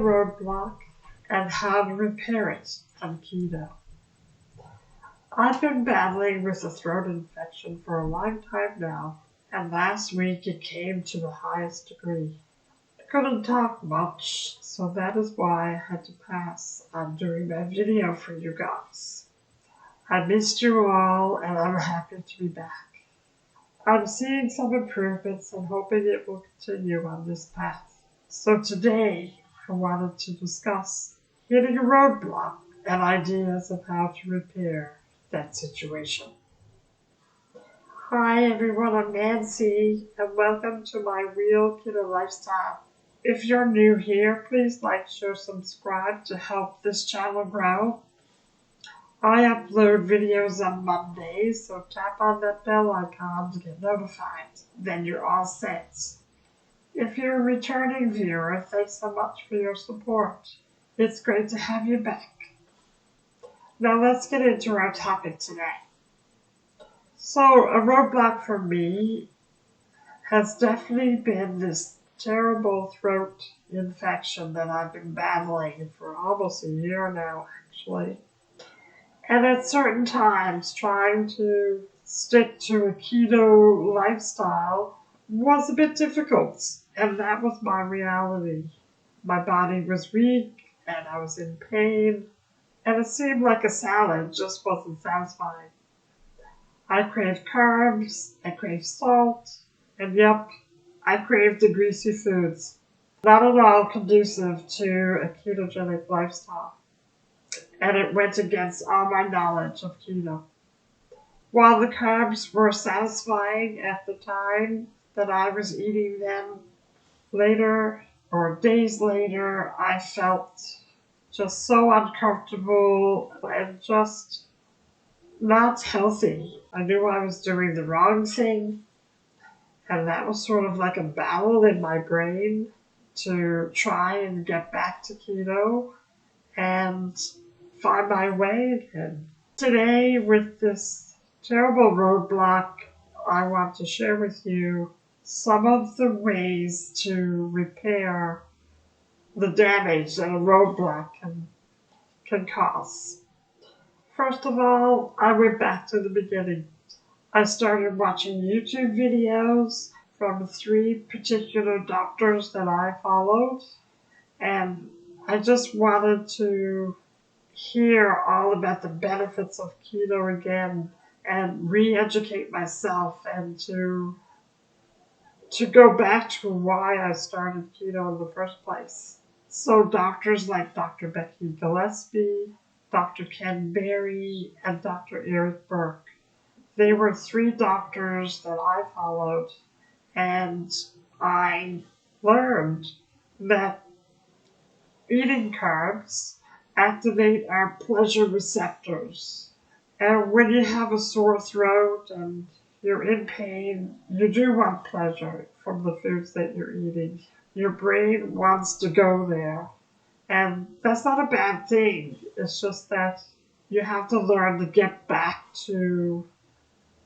roadblock and how to repair it on keto. I've been battling with a throat infection for a long time now, and last week it came to the highest degree. I couldn't talk much, so that is why I had to pass on doing my video for you guys. I missed you all, and I'm happy to be back. I'm seeing some improvements and hoping it will continue on this path. So today, I wanted to discuss hitting a roadblock and ideas of how to repair that situation. Hi everyone, I'm Nancy, and welcome to my Real Keto Lifestyle. If you're new here, please like, share, subscribe to help this channel grow. I upload videos on Mondays, so tap on that bell icon to get notified. Then you're all set. If you're a returning viewer, thanks so much for your support. It's great to have you back. Now let's get into our topic today. So a roadblock for me has definitely been this terrible throat infection that I've been battling for almost a year now, actually. And at certain times, trying to stick to a keto lifestyle was a bit difficult, and that was my reality. My body was weak, and I was in pain, and it seemed like a salad just wasn't satisfying. I craved carbs, I craved salt, and yep, I craved the greasy foods. Not at all conducive to a ketogenic lifestyle. And it went against all my knowledge of keto. While the carbs were satisfying at the time that I was eating them, later or days later, I felt just so uncomfortable and just not healthy. I knew I was doing the wrong thing, and that was sort of like a battle in my brain to try and get back to keto and find my way again. Today, with this terrible roadblock, I want to share with you some of the ways to repair the damage that a roadblock can cause. First of all, I went back to the beginning. I started watching YouTube videos from 3 particular doctors that I followed, and I just wanted to hear all about the benefits of keto again and re-educate myself and to go back to why I started keto in the first place. So doctors like Dr. Tbsp, Dr. Ken Berry, and Dr. Eric Burke. They were 3 doctors that I followed, and I learned that eating carbs activate our pleasure receptors. And when you have a sore throat and you're in pain, you do want pleasure from the foods that you're eating. Your brain wants to go there. And that's not a bad thing. It's just that you have to learn to get back to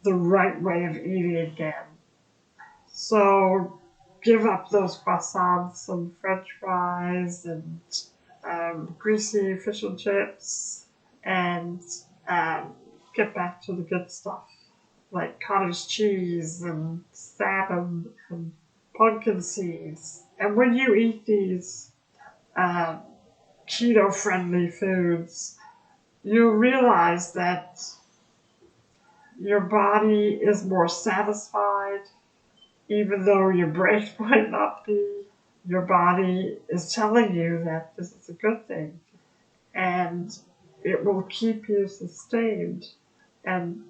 the right way of eating again. So give up those croissants and french fries and greasy fish and chips, and get back to the good stuff like cottage cheese and salmon and pumpkin seeds. And when you eat these keto-friendly foods, you realize that your body is more satisfied, even though your brain might not be. Your body is telling you that this is a good thing, and it will keep you sustained, and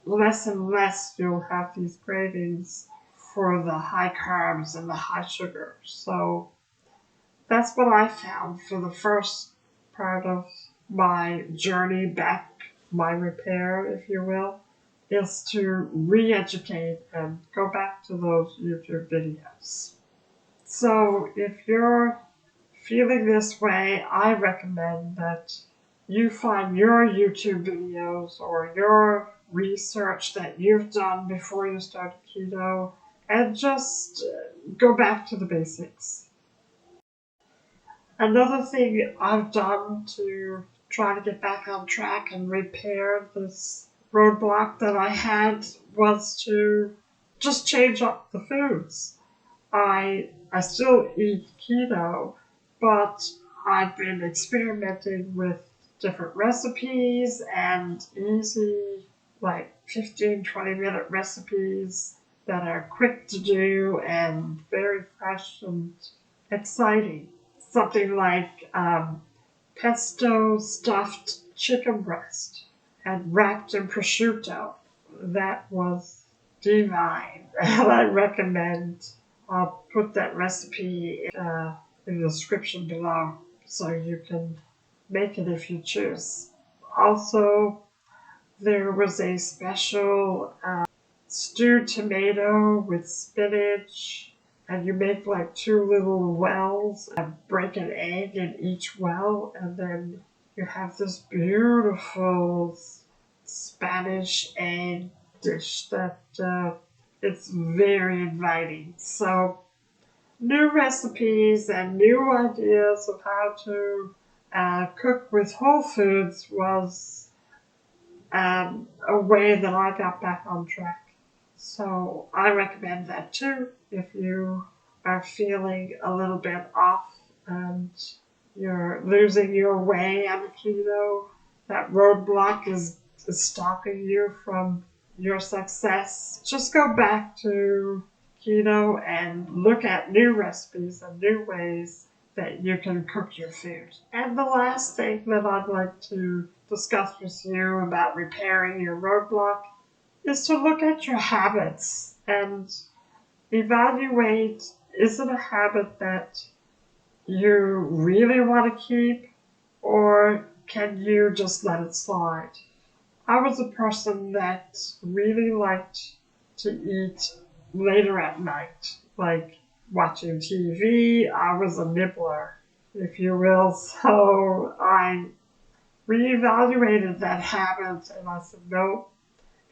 less you'll have these cravings for the high carbs and the high sugar. So that's what I found for the first part of my journey back, my repair, if you will, is to re-educate and go back to those YouTube videos. So if you're feeling this way, I recommend that you find your YouTube videos or your research that you've done before you started keto and just go back to the basics. Another thing I've done to try to get back on track and repair this roadblock that I had was to just change up the foods. I still eat keto, but I've been experimenting with different recipes and easy, like 15-20 minute recipes that are quick to do and very fresh and exciting. Something like pesto stuffed chicken breast and wrapped in prosciutto. That was divine, and I recommend. I'll put that recipe in the description below so you can make it if you choose. Also, there was a special stewed tomato with spinach, and you make like two little wells and break an egg in each well, and then you have this beautiful Spanish egg dish that it's very inviting. So, new recipes and new ideas of how to cook with whole foods was a way that I got back on track. So I recommend that too if you are feeling a little bit off and you're losing your way on keto. That roadblock is stopping you from your success. Just go back to keto and look at new recipes and new ways that you can cook your food. And the last thing that I'd like to discuss with you about repairing your roadblock is to look at your habits and evaluate, is it a habit that you really want to keep, or can you just let it slide? I was a person that really liked to eat later at night, like watching TV. I was a nibbler, if you will. So I reevaluated that habit and I said, nope,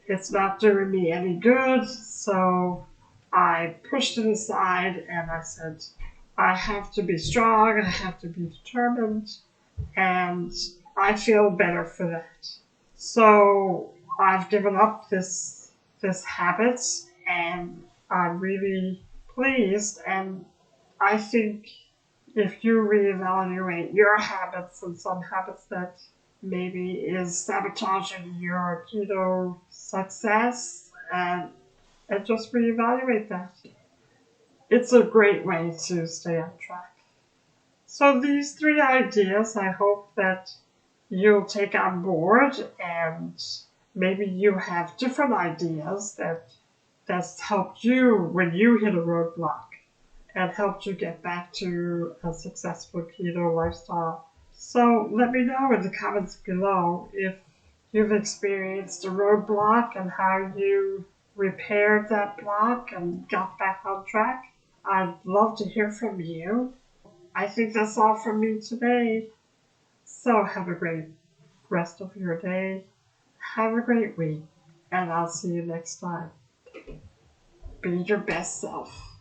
it's not doing me any good. So I pushed it aside and I said, I have to be strong, I have to be determined, and I feel better for that. So I've given up this habit and I'm really pleased, and I think if you reevaluate your habits and some habits that maybe is sabotaging your keto success and just reevaluate that. It's a great way to stay on track. So these three ideas, I hope that you'll take on board, and maybe you have different ideas that's helped you when you hit a roadblock and helped you get back to a successful keto lifestyle. So let me know in the comments below if you've experienced a roadblock and how you repaired that block and got back on track. I'd love to hear from you. I think that's all from me today. So have a great rest of your day. Have a great week, and I'll see you next time. Be your best self.